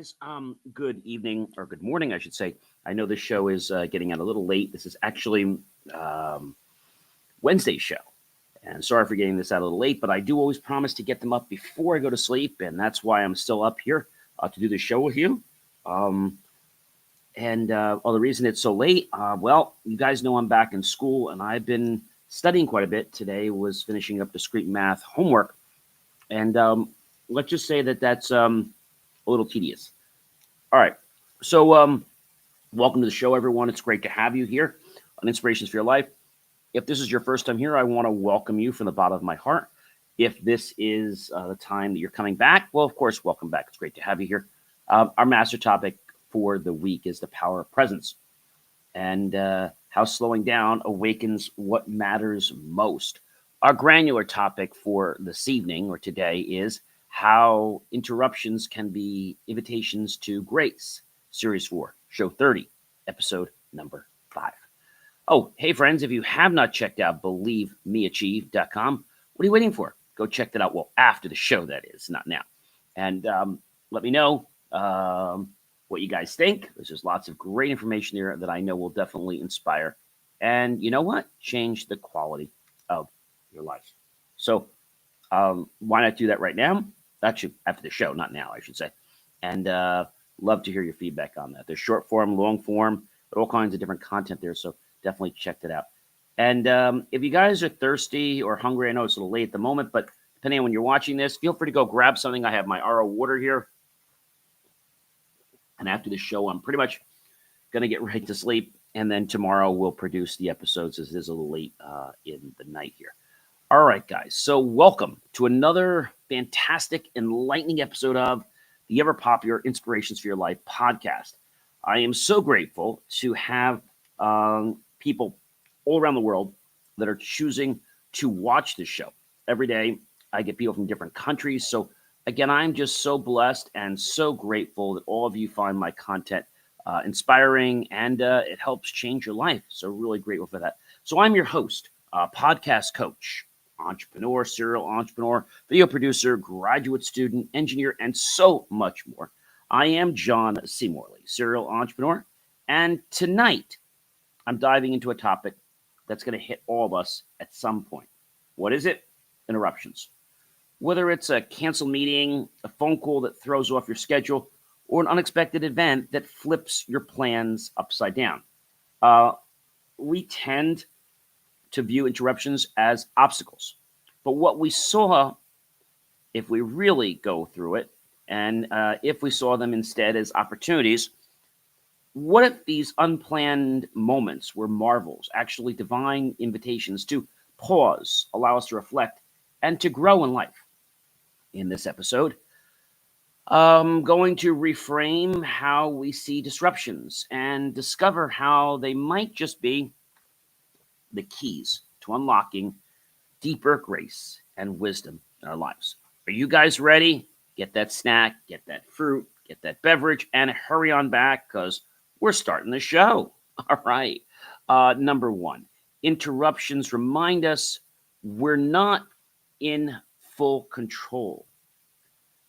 guys. Good evening or good morning, I should say. I know this show is getting out a little late. This is actually Wednesday's show, and sorry for getting this out a little late. But I do always promise to get them up before I go to sleep, and that's why I'm still up here to do the show with you. Um, the reason it's so late, well, you guys know I'm back in school, and I've been studying quite a bit. Today was finishing up discrete math homework, and let's just say that that's a little tedious. All right. So, welcome to the show, everyone. It's great to have you here on Inspirations for Your Life. If this is your first time here, I want to welcome you from the bottom of my heart. If this is the time that you're coming back, well, of course, welcome back. It's great to have you here. Our master topic for the week is the power of presence and how slowing down awakens what matters most. Our granular topic for this evening or today is how interruptions can be invitations to grace. Series 4, Show 30, episode number 5. Oh, hey, friends, if you have not checked out believemeachieve.com, what are you waiting for? Go check that out. Well, after the show, that is, not now. And let me know what you guys think. There's lots of great information there that I know will definitely inspire. And you know what? Change the quality of your life. So why not do that right now? Actually, after the show, not now, I should say. And love to hear your feedback on that. There's short form, long form, but all kinds of different content there. So definitely check that out. And if you guys are thirsty or hungry, I know it's a little late at the moment, but depending on when you're watching this, feel free to go grab something. I have my RO water here. And after the show, I'm pretty much going to get right to sleep. And then tomorrow we'll produce the episodes as it is a little late in the night here. All right, guys. So welcome to another fantastic, enlightening episode of the ever-popular Inspirations for Your Life podcast. I am so grateful to have people all around the world that are choosing to watch this show. Every day, I get people from different countries. So, again, I'm just so blessed and so grateful that all of you find my content inspiring and it helps change your life. So, really grateful for that. So, I'm your host, podcast coach, entrepreneur, serial entrepreneur, video producer, graduate student, engineer, and so much more. I am John C. Morley, serial entrepreneur, and tonight I'm diving into a topic that's going to hit all of us at some point. What is it? Interruptions. Whether it's a canceled meeting, a phone call that throws off your schedule, or an unexpected event that flips your plans upside down. We tend to view interruptions as obstacles. But what we saw, if we really go through it, and if we saw them instead as opportunities, what if these unplanned moments were marvels, actually divine invitations to pause, allow us to reflect, and to grow in life? In this episode, I'm going to reframe how we see disruptions and discover how they might just be the keys to unlocking deeper grace and wisdom in our lives. Are you guys ready? Get that snack, get that fruit, get that beverage, and hurry on back because we're starting the show. All right. Number 1, interruptions remind us we're not in full control.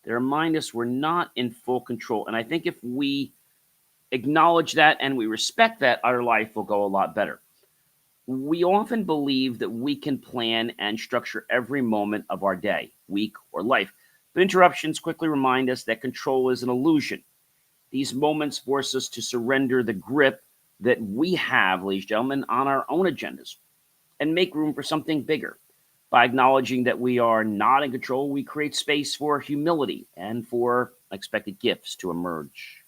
They remind us we're not in full control. And I think if we acknowledge that and we respect that, our life will go a lot better. We often believe that we can plan and structure every moment of our day, week, or life. But interruptions quickly remind us that control is an illusion. These moments force us to surrender the grip that we have, ladies and gentlemen, on our own agendas and make room for something bigger. By acknowledging that we are not in control, we create space for humility and for unexpected gifts to emerge.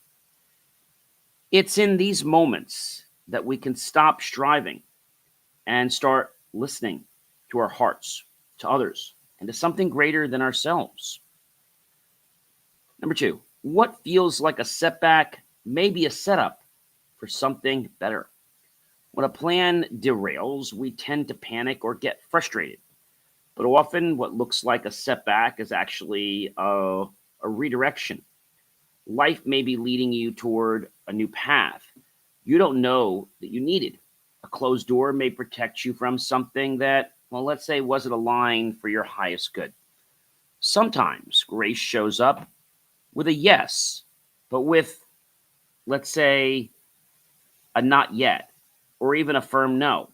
It's in these moments that we can stop striving and start listening to our hearts, to others, and to something greater than ourselves. Number 2, what feels like a setback may be a setup for something better. When a plan derails, we tend to panic or get frustrated. But often what looks like a setback is actually a redirection. Life may be leading you toward a new path you don't know that you needed. A closed door may protect you from something that, well, let's say wasn't aligned for your highest good. Sometimes grace shows up with a yes But with, let's say, a not yet, or even a firm no,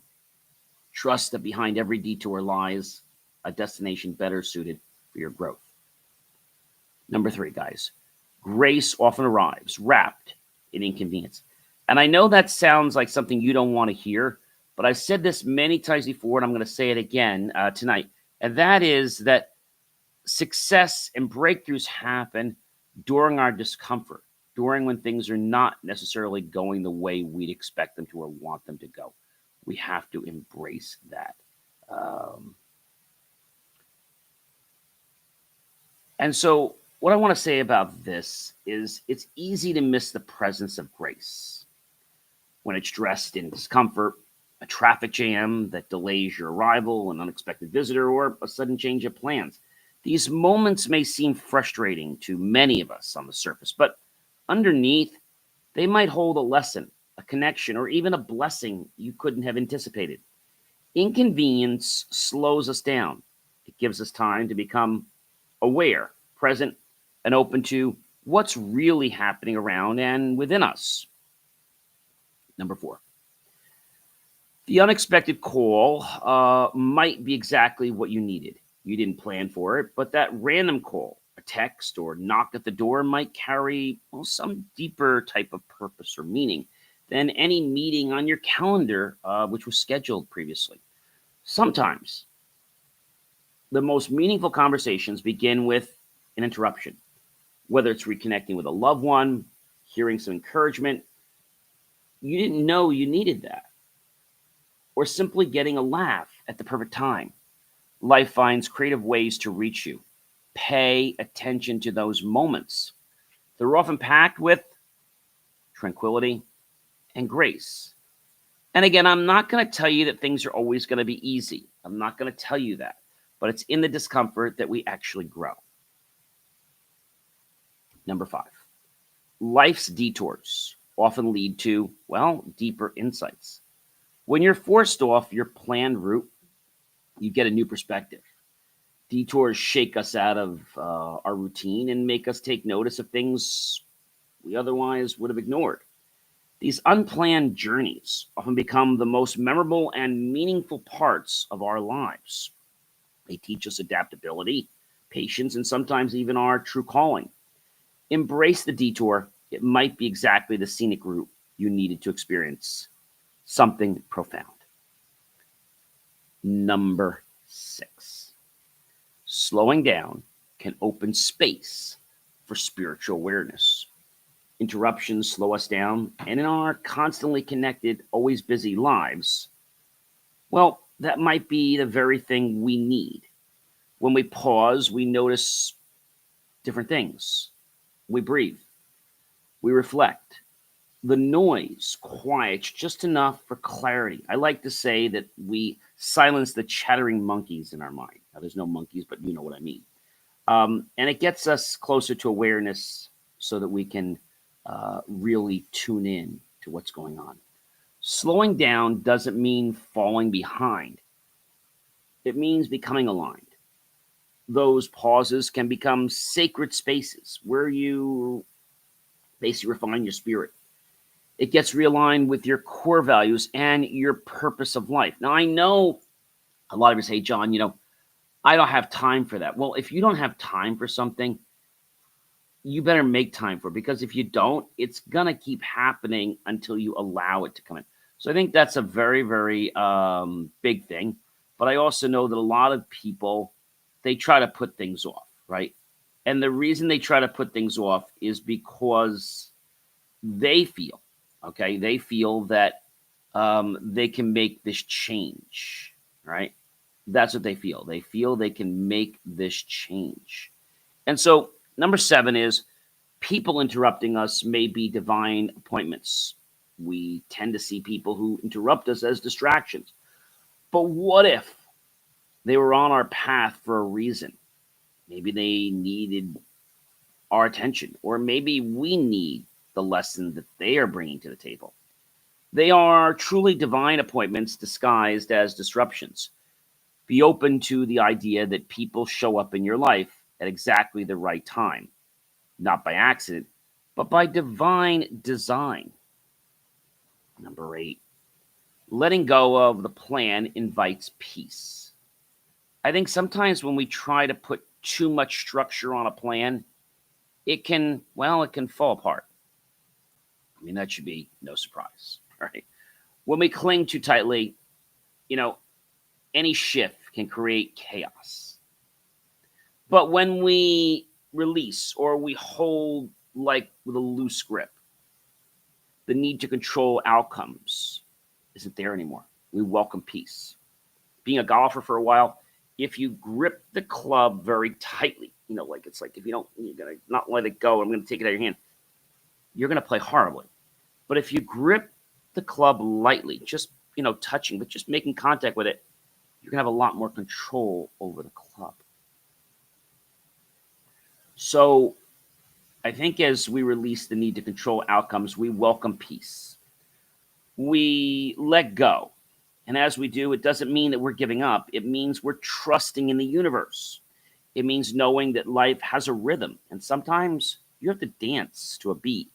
trust that behind every detour lies a destination better suited for your growth. Number 3, guys, grace often arrives wrapped in inconvenience. And I know that sounds like something you don't want to hear, but I've said this many times before, and I'm going to say it again tonight. And that is that success and breakthroughs happen during our discomfort, during when things are not necessarily going the way we'd expect them to or want them to go. We have to embrace that. And so, what I want to say about this is it's easy to miss the presence of grace when it's dressed in discomfort, a traffic jam that delays your arrival, an unexpected visitor, or a sudden change of plans. These moments may seem frustrating to many of us on the surface, but underneath, they might hold a lesson, a connection, or even a blessing you couldn't have anticipated. Inconvenience slows us down. It gives us time to become aware, present, and open to what's really happening around and within us. Number 4, the unexpected call might be exactly what you needed. You didn't plan for it, but that random call, a text or knock at the door might carry some deeper type of purpose or meaning than any meeting on your calendar, which was scheduled previously. Sometimes the most meaningful conversations begin with an interruption, whether it's reconnecting with a loved one, hearing some encouragement you didn't know you needed that, or simply getting a laugh at the perfect time. Life finds creative ways to reach you. Pay attention to those moments. They're often packed with tranquility and grace. And again, I'm not going to tell you that things are always going to be easy. I'm not going to tell you that. But it's in the discomfort that we actually grow. Number 5, life's detours often lead to, well, deeper insights. When you're forced off your planned route, you get a new perspective. Detours shake us out of our routine and make us take notice of things we otherwise would have ignored. These unplanned journeys often become the most memorable and meaningful parts of our lives. They teach us adaptability, patience, and sometimes even our true calling. Embrace the detour. It might be exactly the scenic route you needed to experience something profound. Number 6, slowing down can open space for spiritual awareness. Interruptions slow us down, and in our constantly connected, always busy lives, well, that might be the very thing we need. When we pause, we notice different things. We breathe. We reflect. The noise quiets just enough for clarity. I like to say that we silence the chattering monkeys in our mind. Now, there's no monkeys, but you know what I mean. And it gets us closer to awareness so that we can really tune in to what's going on. Slowing down doesn't mean falling behind. It means becoming aligned. Those pauses can become sacred spaces where you basically refine your spirit. It gets realigned with your core values and your purpose of life. Now, I know a lot of you say, John, I don't have time for that. Well, if you don't have time for something, you better make time for it, because if you don't, it's going to keep happening until you allow it to come in. So I think that's a very, very big thing. But I also know that a lot of people, they try to put things off, right? And the reason they try to put things off is because they feel, they feel that they can make this change, right? That's what they feel. They feel they can make this change. And so number 7 is people interrupting us may be divine appointments. We tend to see people who interrupt us as distractions. But what if they were on our path for a reason? Maybe they needed our attention, or maybe we need the lesson that they are bringing to the table. They are truly divine appointments disguised as disruptions. Be open to the idea that people show up in your life at exactly the right time, not by accident, but by divine design. Number 8, letting go of the plan invites peace. I think sometimes when we try to put too much structure on a plan, it can fall apart. I mean, that should be no surprise, right? When we cling too tightly, you know, any shift can create chaos. But when we release or we hold like with a loose grip, the need to control outcomes isn't there anymore. We welcome peace. Being a golfer for a while, if you grip the club very tightly, like it's like if you're gonna not let it go, I'm gonna take it out of your hand, you're gonna play horribly. But if you grip the club lightly, just touching, but just making contact with it, you're gonna have a lot more control over the club. So I think as we release the need to control outcomes, we welcome peace. We let go. And as we do, it doesn't mean that we're giving up. It means we're trusting in the universe. It means knowing that life has a rhythm. And sometimes you have to dance to a beat.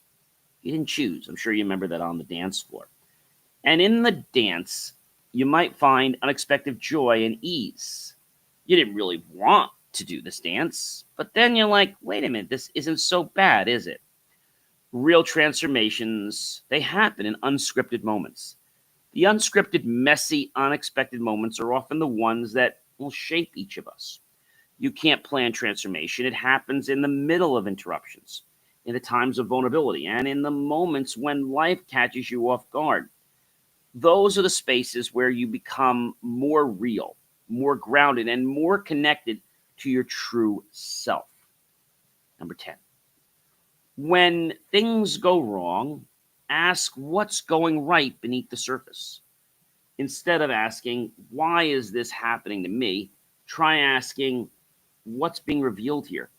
You didn't choose. I'm sure you remember that on the dance floor. And in the dance, you might find unexpected joy and ease. You didn't really want to do this dance, but then you're like, wait a minute, this isn't so bad, is it? Real transformations, they happen in unscripted moments. The unscripted, messy, unexpected moments are often the ones that will shape each of us. You can't plan transformation. It happens in the middle of interruptions, in the times of vulnerability, and in the moments when life catches you off guard. Those are the spaces where you become more real, more grounded, and more connected to your true self. Number 10. When things go wrong, ask what's going right beneath the surface. Instead of asking, why is this happening to me? Try asking, what's being revealed here?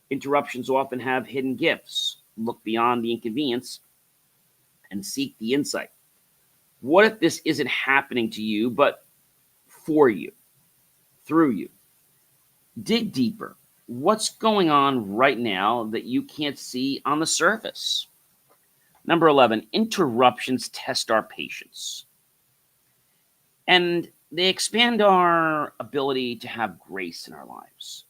Interruptions often have hidden gifts. Look beyond the inconvenience and seek the insight. What if this isn't happening to you, but for you, through you? Dig deeper. What's going on right now that you can't see on the surface? Number 11, interruptions test our patience. And they expand our ability to have grace in our lives.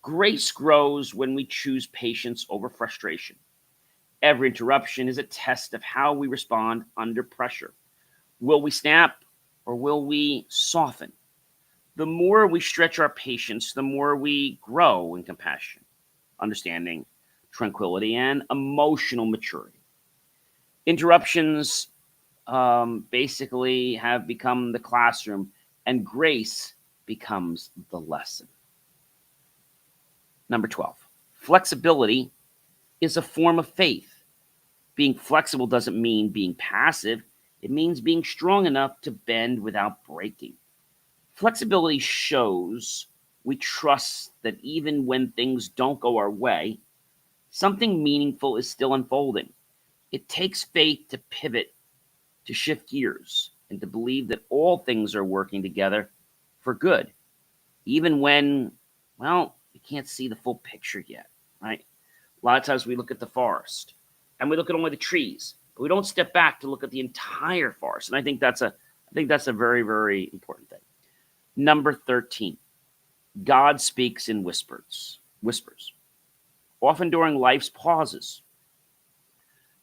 Grace grows when we choose patience over frustration. Every interruption is a test of how we respond under pressure. Will we snap or will we soften? The more we stretch our patience, the more we grow in compassion, understanding, tranquility, and emotional maturity. Interruptions basically have become the classroom, and grace becomes the lesson. Number 12, flexibility is a form of faith. Being flexible doesn't mean being passive. It means being strong enough to bend without breaking. Flexibility shows we trust that even when things don't go our way, something meaningful is still unfolding. It takes faith to pivot, to shift gears, and to believe that all things are working together for good, even when, you can't see the full picture yet, right? A lot of times we look at the forest and we look at only the trees, but we don't step back to look at the entire forest. And I think that's a very, very important thing. Number 13, God speaks in whispers, often during life's pauses.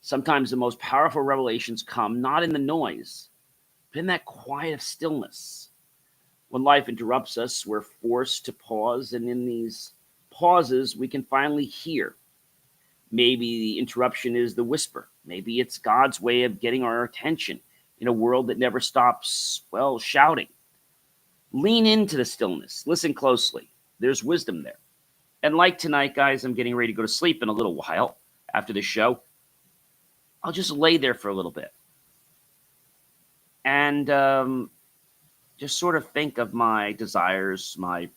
Sometimes the most powerful revelations come not in the noise, but in that quiet of stillness. When life interrupts us, we're forced to pause, and in these pauses, we can finally hear. Maybe the interruption is the whisper. Maybe it's God's way of getting our attention in a world that never stops, shouting. Lean into the stillness. Listen closely. There's wisdom there. And like tonight, guys, I'm getting ready to go to sleep in a little while after the show. I'll just lay there for a little bit and just sort of think of my desires, my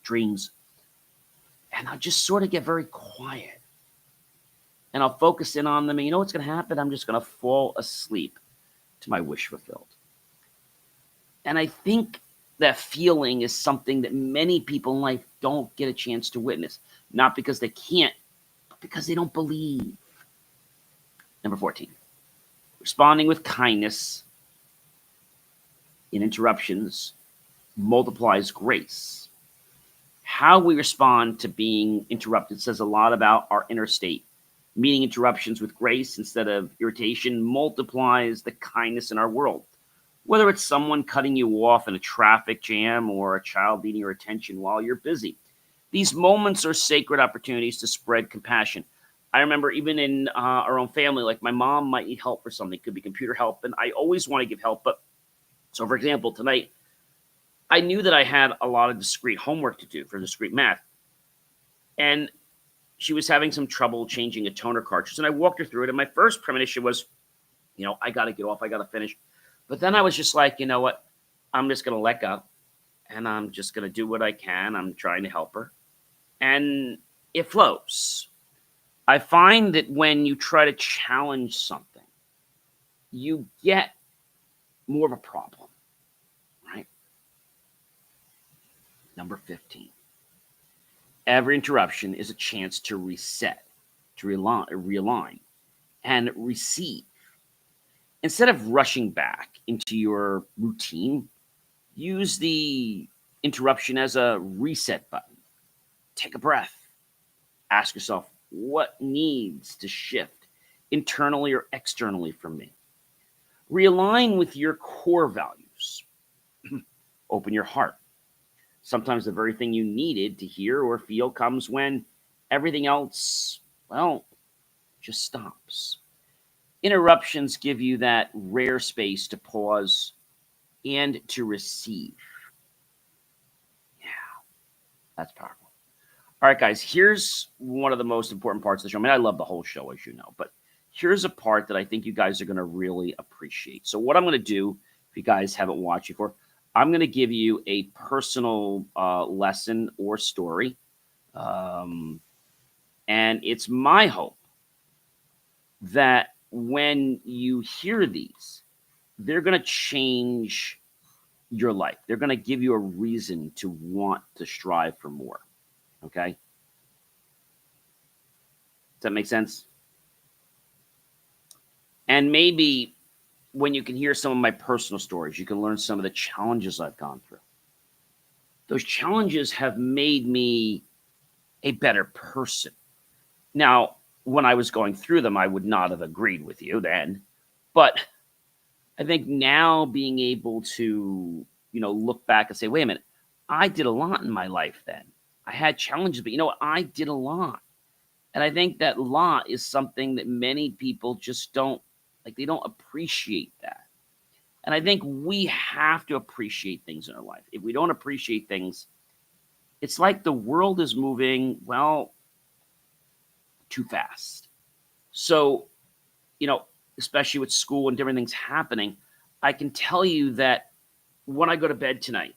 dreams, and I'll just sort of get very quiet. And I'll focus in on them. And you know what's going to happen? I'm just going to fall asleep to my wish fulfilled. And I think that feeling is something that many people in life don't get a chance to witness. Not because they can't, but because they don't believe. Number 14, responding with kindness in interruptions multiplies grace. How we respond to being interrupted says a lot about our inner state. Meeting interruptions with grace instead of irritation multiplies the kindness in our world. Whether it's someone cutting you off in a traffic jam or a child needing your attention while you're busy, these moments are sacred opportunities to spread compassion. I remember even in our own family, like my mom might need help for something. It could be computer help, and I always want to give help. But so, for example, tonight, I knew that I had a lot of discrete homework to do for discrete math. And she was having some trouble changing a toner cartridge. And I walked her through it. And my first premonition was, I got to get off. I got to finish. But then I was just like, you know what? I'm just going to let go. And I'm just going to do what I can. I'm trying to help her. And it flows. I find that when you try to challenge something, you get more of a problem, right? Number 15. Every interruption is a chance to reset, to realign, and receive. Instead of rushing back into your routine, use the interruption as a reset button. Take a breath. Ask yourself, what needs to shift internally or externally from me? Realign with your core values. Open your heart. Sometimes the very thing you needed to hear or feel comes when everything else, just stops. Interruptions give you that rare space to pause and to receive. Yeah, that's powerful. All right, guys, here's one of the most important parts of the show. I mean, I love the whole show, as you know, but here's a part that I think you guys are going to really appreciate. So what I'm going to do, if you guys haven't watched before, I'm going to give you a personal lesson or story. And it's my hope that when you hear these, they're going to change your life. They're going to give you a reason to want to strive for more. Okay? Does that make sense? And maybe when you can hear some of my personal stories, you can learn some of the challenges I've gone through. Those challenges have made me a better person. Now, when I was going through them, I would not have agreed with you then. But I think now being able to, look back and say, wait a minute, I did a lot in my life then. I had challenges, but you know what? I did a lot. And I think that lot is something that many people just don't, they don't appreciate that. And I think we have to appreciate things in our life. If we don't appreciate things, it's like the world is moving, too fast. So, especially with school and different things happening, I can tell you that when I go to bed tonight,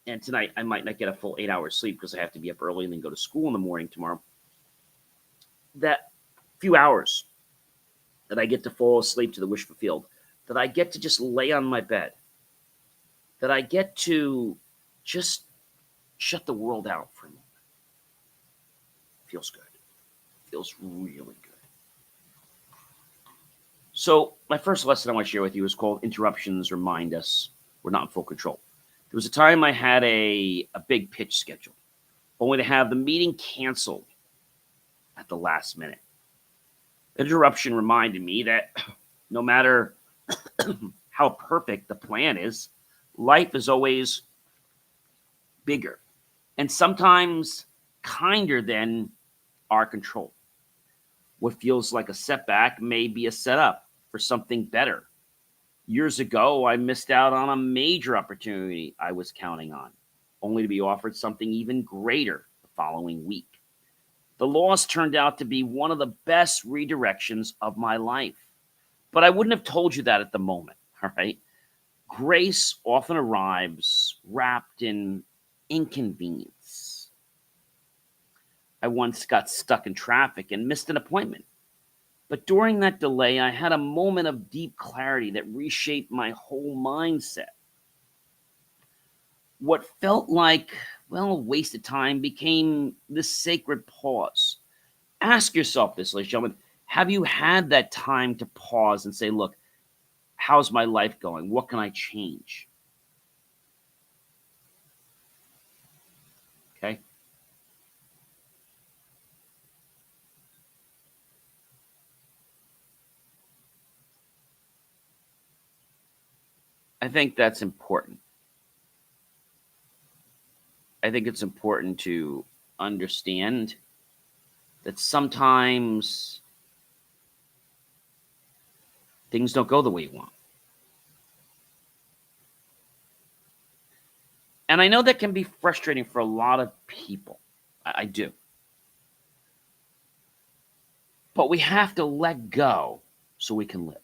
and tonight I might not get a full 8 hours sleep because I have to be up early and then go to school in the morning tomorrow, that few hours that I get to fall asleep to the wish fulfilled, that I get to just lay on my bed, that I get to just shut the world out for a moment. Feels good. Feels really good. So my first lesson I want to share with you is called Interruptions Remind Us We're Not in Full Control. There was a time I had a big pitch scheduled, only to have the meeting canceled at the last minute. The interruption reminded me that no matter how perfect the plan is, life is always bigger and sometimes kinder than our control. What feels like a setback may be a setup for something better. Years ago, I missed out on a major opportunity I was counting on, only to be offered something even greater the following week. The loss turned out to be one of the best redirections of my life. But I wouldn't have told you that at the moment, all right? Grace often arrives wrapped in inconvenience. I once got stuck in traffic and missed an appointment. But during that delay, I had a moment of deep clarity that reshaped my whole mindset. What felt like, a wasted time became this sacred pause. Ask yourself this, ladies and gentlemen. Have you had that time to pause and say, look, how's my life going? What can I change? Okay. I think that's important. I think it's important to understand that sometimes things don't go the way you want. And I know that can be frustrating for a lot of people. I do. But we have to let go so we can live.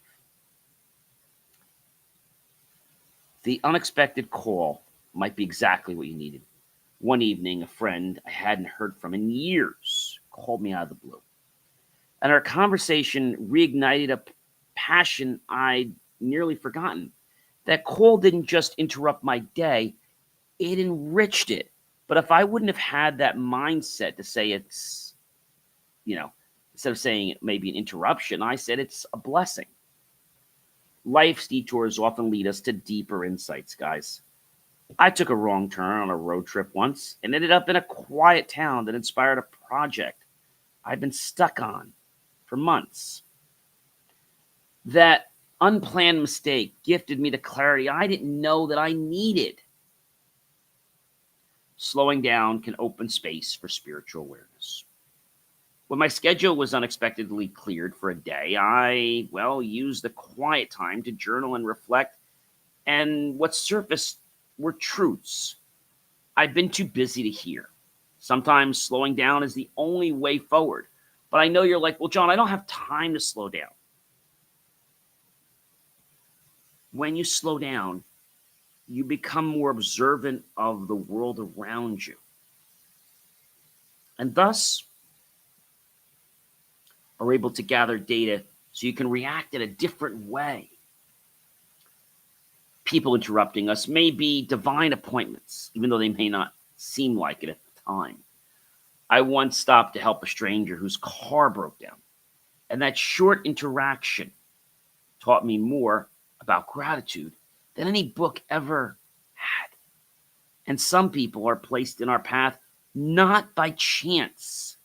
The unexpected call might be exactly what you needed. One evening, a friend I hadn't heard from in years called me out of the blue. And our conversation reignited a passion I'd nearly forgotten. That call didn't just interrupt my day, it enriched it. But if I wouldn't have had that mindset to say it's, instead of saying it may be an interruption, I said it's a blessing. Life's detours often lead us to deeper insights, guys. I took a wrong turn on a road trip once and ended up in a quiet town that inspired a project I've been stuck on for months. That unplanned mistake gifted me the clarity I didn't know that I needed. Slowing down can open space for spiritual awareness. When my schedule was unexpectedly cleared for a day, I, used the quiet time to journal and reflect, and what surfaced were truths I'd been too busy to hear. Sometimes slowing down is the only way forward. But I know you're like, well, John, I don't have time to slow down. When you slow down, you become more observant of the world around you. And thus are able to gather data so you can react in a different way. People interrupting us may be divine appointments, even though they may not seem like it at the time. I once stopped to help a stranger whose car broke down, and that short interaction taught me more about gratitude than any book ever had. And some people are placed in our path not by chance,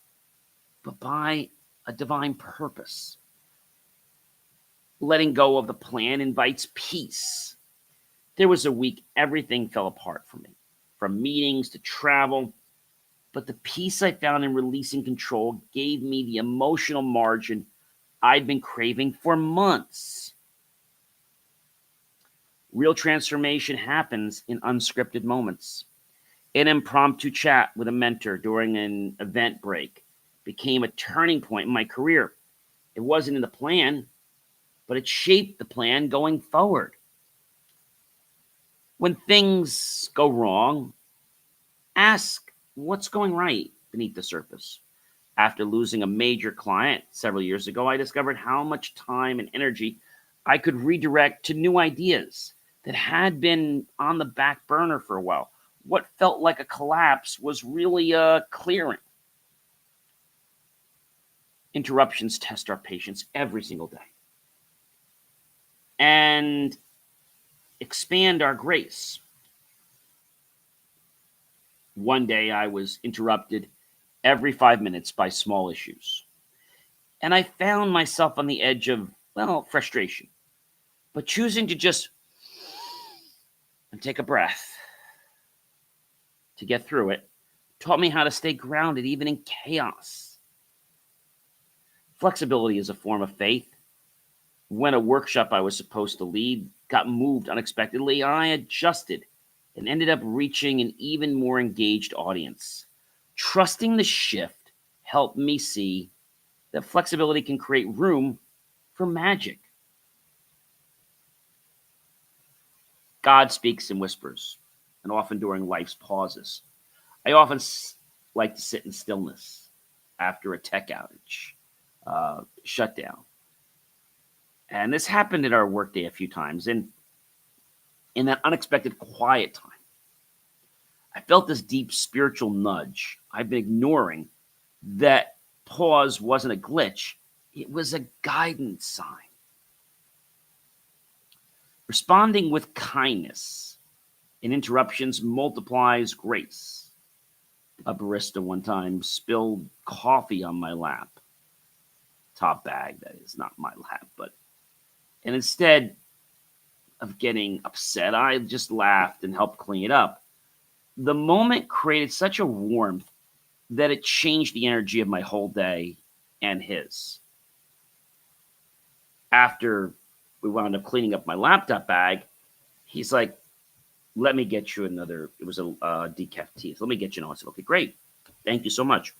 but by a divine purpose. Letting go of the plan invites peace. There was a week everything fell apart for me, from meetings to travel. But the peace I found in releasing control gave me the emotional margin I'd been craving for months. Real transformation happens in unscripted moments. An impromptu chat with a mentor during an event break became a turning point in my career. It wasn't in the plan, but it shaped the plan going forward. When things go wrong, ask what's going right beneath the surface. After losing a major client several years ago, I discovered how much time and energy I could redirect to new ideas that had been on the back burner for a while. What felt like a collapse was really a clearing. Interruptions test our patience every single day and expand our grace. One day I was interrupted every 5 minutes by small issues, and I found myself on the edge of, frustration. But choosing to just take a breath to get through it taught me how to stay grounded even in chaos. Flexibility is a form of faith. When a workshop I was supposed to lead got moved unexpectedly, I adjusted and ended up reaching an even more engaged audience. Trusting the shift helped me see that flexibility can create room for magic. God speaks in whispers, and often during life's pauses. I often like to sit in stillness after a tech outage, shutdown. And this happened in our workday a few times. And in that unexpected quiet time, I felt this deep spiritual nudge I've been ignoring. That pause wasn't a glitch. It was a guidance sign. Responding with kindness in interruptions multiplies grace. A barista one time spilled coffee on my lap. Top bag, that is not my lap, and instead of getting upset, I just laughed and helped clean it up. The moment created such a warmth that it changed the energy of my whole day and his. After we wound up cleaning up my laptop bag, he's like, let me get you another. It was a decaf tea. So let me get you another. I said, okay, great. Thank you so much.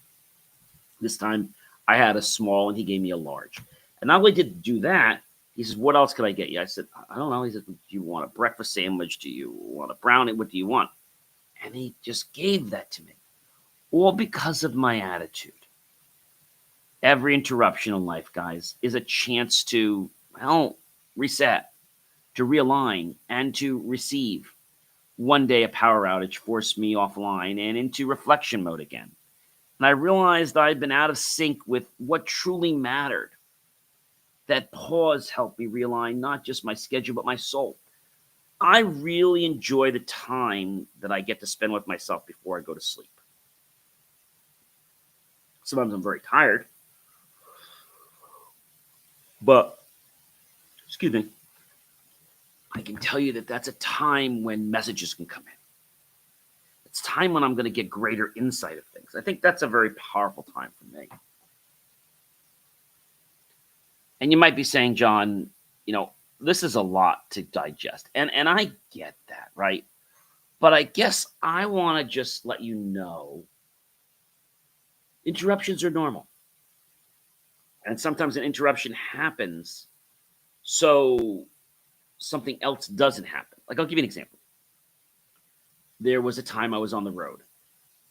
This time I had a small and he gave me a large. And not only did he do that, he says, what else can I get you? I said, I don't know. He said, do you want a breakfast sandwich? Do you want a brownie? What do you want? And he just gave that to me. All because of my attitude. Every interruption in life, guys, is a chance to, reset, to realign, and to receive. One day, a power outage forced me offline and into reflection mode again. And I realized I'd been out of sync with what truly mattered. That pause helped me realign not just my schedule, but my soul. I really enjoy the time that I get to spend with myself before I go to sleep. Sometimes I'm very tired, but, excuse me, I can tell you that that's a time when messages can come in. It's time when I'm going to get greater insight of things. I think that's a very powerful time for me. And you might be saying, John, this is a lot to digest. And I get that, right? But I guess I want to just let you know interruptions are normal. And sometimes an interruption happens so something else doesn't happen. Like, I'll give you an example. There was a time I was on the road,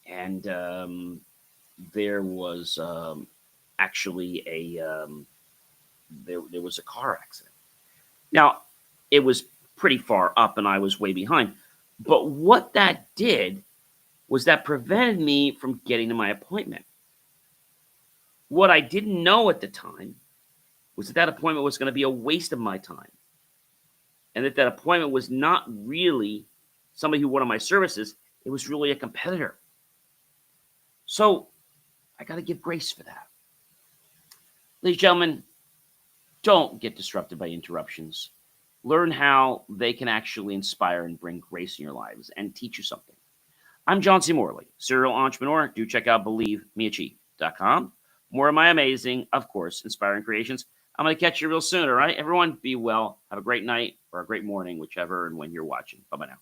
and there was actually there was a car accident. Now, it was pretty far up, and I was way behind. But what that did was that prevented me from getting to my appointment. What I didn't know at the time was that appointment was going to be a waste of my time. And that appointment was not really somebody who wanted my services. It was really a competitor. So I got to give grace for that. Ladies and gentlemen, don't get disrupted by interruptions. Learn how they can actually inspire and bring grace in your lives and teach you something. I'm John C. Morley, serial entrepreneur. Do check out BelieveMeAchieve.com. More of my amazing, of course, inspiring creations. I'm going to catch you real soon, all right? Everyone, be well. Have a great night or a great morning, whichever and when you're watching. Bye-bye now.